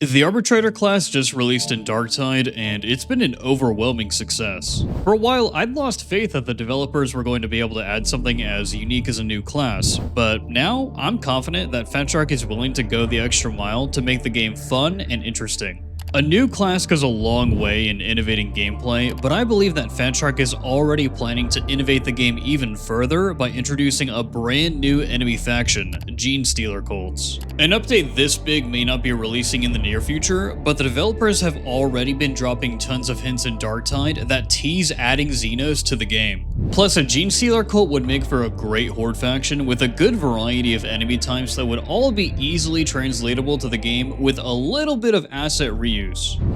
The Arbitrator class just released in Darktide, and it's been an overwhelming success. For a while, I'd lost faith that the developers were going to be able to add something as unique as a new class, but now I'm confident that Fatshark is willing to go the extra mile to make the game fun and interesting. A new class goes a long way in innovating gameplay, but I believe that Fatshark is already planning to innovate the game even further by introducing a brand new enemy faction, Genestealer Cults. An update this big may not be releasing in the near future, but the developers have already been dropping tons of hints in Darktide that tease adding Xenos to the game. Plus, a Genestealer Cult would make for a great horde faction with a good variety of enemy types that would all be easily translatable to the game with a little bit of asset reuse.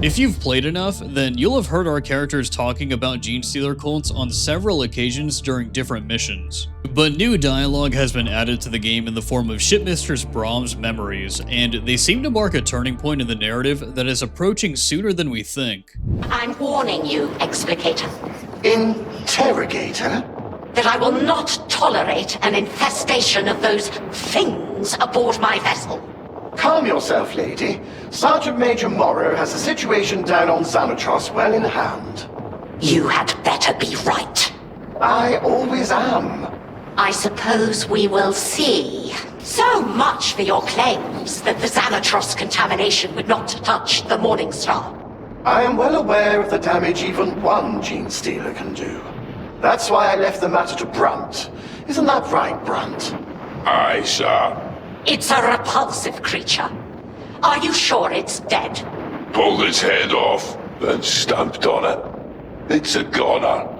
If you've played enough, then you'll have heard our characters talking about Genestealer Cults on several occasions during different missions. But new dialogue has been added to the game in the form of Shipmistress Brahm's memories, and they seem to mark a turning point in the narrative that is approaching sooner than we think. I'm warning you, Explicator. Interrogator? That I will not tolerate an infestation of those things aboard my vessel. Calm yourself, lady. Sergeant Major Morrow has the situation down on Xanatros well in hand. You had better be right. I always am. I suppose we will see. So much for your claims that the Xanatros contamination would not touch the Morningstar. I am well aware of the damage even one Genestealer can do. That's why I left the matter to Brunt. Isn't that right, Brunt? Aye, sir. It's a repulsive creature. Are you sure it's dead? Pulled its head off, then stamped on it. It's a goner.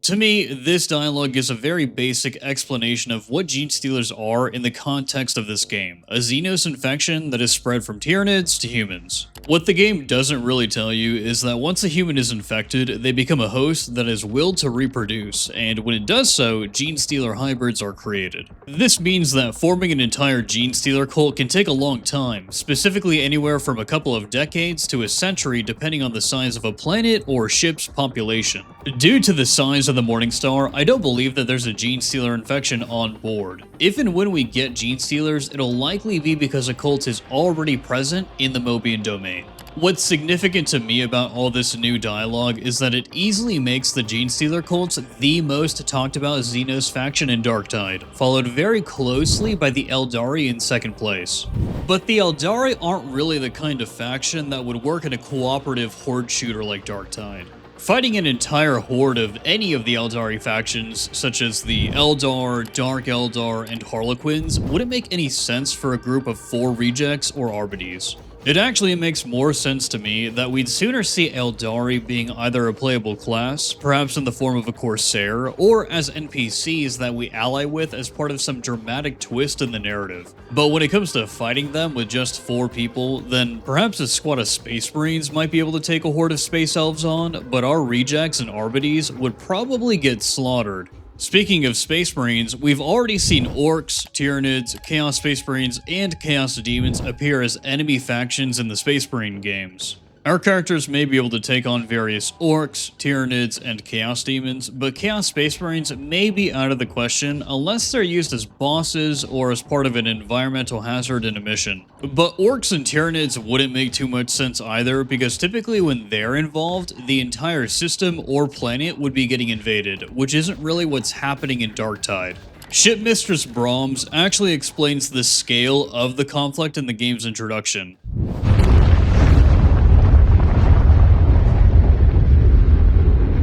To me, this dialogue gives a very basic explanation of what Genestealers are in the context of this game, a Xenos infection that is spread from Tyranids to humans. What the game doesn't really tell you is that once a human is infected, they become a host that is willed to reproduce, and when it does so, Genestealer hybrids are created. This means that forming an entire Genestealer cult can take a long time, specifically anywhere from a couple of decades to a century depending on the size of a planet or ship's population. Due to the size of the Morningstar, I don't believe that there's a Genestealer infection on board. If and when we get Genestealers, it'll likely be because a cult is already present in the Mobian domain. What's significant to me about all this new dialogue is that it easily makes the Genestealer cults the most talked about Xenos faction in Darktide, followed very closely by the Eldari in second place. But the Eldari aren't really the kind of faction that would work in a cooperative horde shooter like Darktide. Fighting an entire horde of any of the Eldari factions, such as the Eldar, Dark Eldar, and Harlequins, wouldn't make any sense for a group of 4 rejects or Arbites. It actually makes more sense to me that we'd sooner see Eldari being either a playable class, perhaps in the form of a Corsair, or as NPCs that we ally with as part of some dramatic twist in the narrative. But when it comes to fighting them with just 4 people, then perhaps a squad of Space Marines might be able to take a horde of Space Elves on, but our rejects and Arbites would probably get slaughtered. Speaking of Space Marines, we've already seen Orcs, Tyranids, Chaos Space Marines, and Chaos Demons appear as enemy factions in the Space Marine games. Our characters may be able to take on various Orcs, Tyranids, and Chaos Demons, but Chaos Space Marines may be out of the question unless they're used as bosses or as part of an environmental hazard in a mission. But Orcs and Tyranids wouldn't make too much sense either, because typically when they're involved, the entire system or planet would be getting invaded, which isn't really what's happening in Darktide. Shipmistress Brahms actually explains the scale of the conflict in the game's introduction.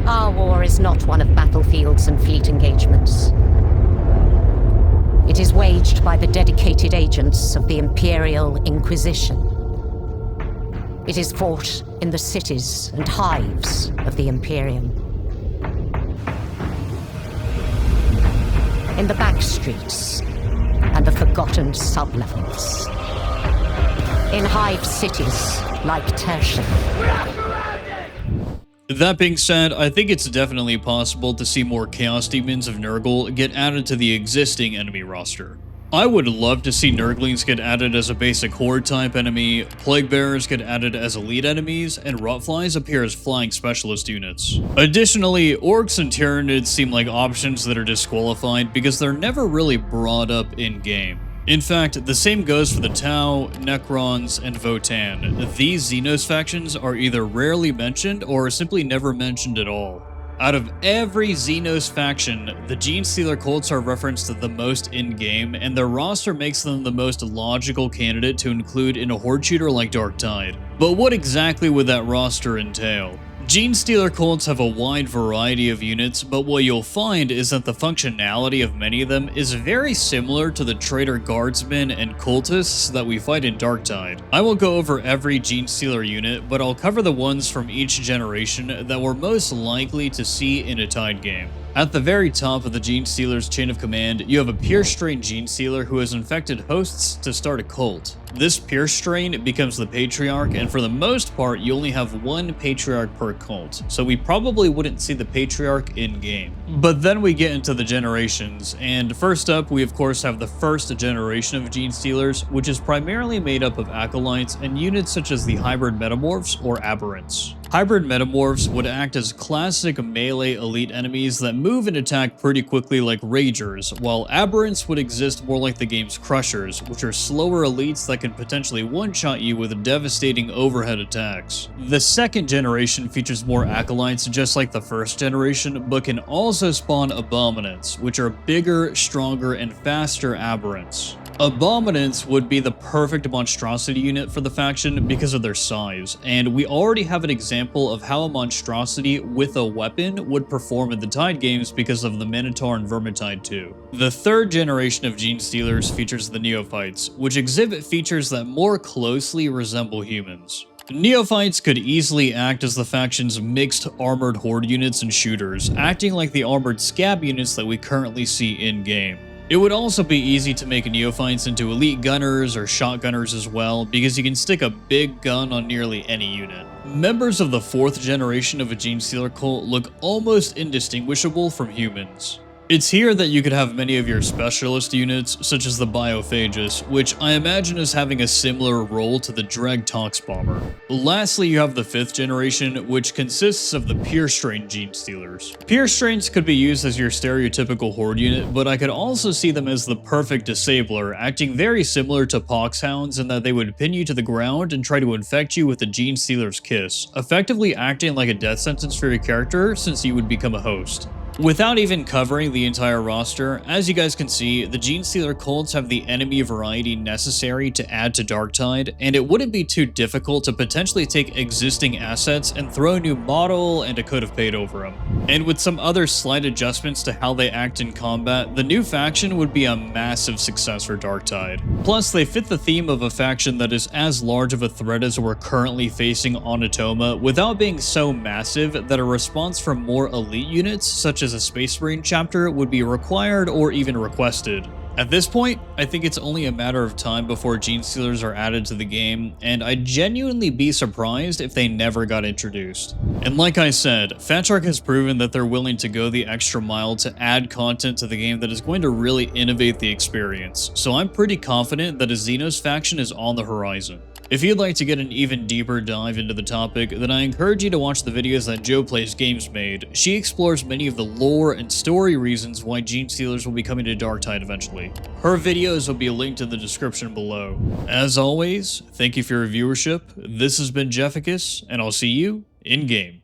Our war is not one of battlefields and fleet engagements. It is waged by the dedicated agents of the Imperial Inquisition. It is fought in the cities and hives of the Imperium. In the back streets and the forgotten sublevels. In hive cities like Tertian. That being said, I think it's definitely possible to see more Chaos Demons of Nurgle get added to the existing enemy roster. I would love to see Nurglings get added as a basic horde type enemy, Plague Bearers get added as elite enemies, and Rotflies appear as flying specialist units. Additionally, Orcs and Tyranids seem like options that are disqualified because they're never really brought up in-game. In fact, the same goes for the Tau, Necrons, and Votann. These Xenos factions are either rarely mentioned or simply never mentioned at all. Out of every Xenos faction, the Genestealer Cults are referenced the most in-game, and their roster makes them the most logical candidate to include in a horde shooter like Darktide. But what exactly would that roster entail? Genestealer Cults have a wide variety of units, but what you'll find is that the functionality of many of them is very similar to the traitor guardsmen and cultists that we fight in Darktide. I won't go over every Genestealer unit, but I'll cover the ones from each generation that we're most likely to see in a Tide game. At the very top of the Genestealer's chain of command, you have a Pure Strain Genestealer who has infected hosts to start a cult. This Pure Strain becomes the Patriarch, and for the most part, you only have one Patriarch per cult, so we probably wouldn't see the Patriarch in-game. But then we get into the generations, and first up, we of course have the first generation of Genestealers, which is primarily made up of Acolytes and units such as the Hybrid Metamorphs or Aberrants. Hybrid Metamorphs would act as classic melee elite enemies that move and attack pretty quickly like Ragers, while Aberrants would exist more like the game's Crushers, which are slower elites that can potentially one-shot you with devastating overhead attacks. The second generation features more Acolytes just like the first generation, but can also spawn Abominants, which are bigger, stronger, and faster Aberrants. Abominants would be the perfect monstrosity unit for the faction because of their size, and we already have an example of how a monstrosity with a weapon would perform in the Tide games because of the Minotaur and Vermintide 2. The third generation of Genestealers features the Neophytes, which exhibit features that more closely resemble humans. Neophytes could easily act as the faction's mixed armored horde units and shooters, acting like the armored scab units that we currently see in-game. It would also be easy to make Neophytes into elite gunners or shotgunners as well, because you can stick a big gun on nearly any unit. Members of the fourth generation of a Genestealer cult look almost indistinguishable from humans. It's here that you could have many of your specialist units, such as the Biophagus, which I imagine is having a similar role to the Dreg Tox Bomber. Lastly, you have the fifth generation, which consists of the Pure Strain Genestealers. Pure Strains could be used as your stereotypical horde unit, but I could also see them as the perfect disabler, acting very similar to Poxhounds in that they would pin you to the ground and try to infect you with the Genestealer's Kiss, effectively acting like a death sentence for your character since you would become a host. Without even covering the entire roster, as you guys can see, the Genestealer Cults have the enemy variety necessary to add to Darktide, and it wouldn't be too difficult to potentially take existing assets and throw a new model and a Code of Paid over them. And with some other slight adjustments to how they act in combat, the new faction would be a massive success for Darktide. Plus, they fit the theme of a faction that is as large of a threat as we're currently facing on Atoma, without being so massive that a response from more elite units, such as a Space Marine chapter, would be required or even requested. At this point, I think it's only a matter of time before Genestealers are added to the game, and I'd genuinely be surprised if they never got introduced. And like I said, Fatshark has proven that they're willing to go the extra mile to add content to the game that is going to really innovate the experience, so I'm pretty confident that a Xenos faction is on the horizon. If you'd like to get an even deeper dive into the topic, then I encourage you to watch the videos that Joe Plays Games made. She explores many of the lore and story reasons why Genestealers will be coming to Darktide eventually. Her videos will be linked in the description below. As always, thank you for your viewership. This has been Jefficus, and I'll see you in-game.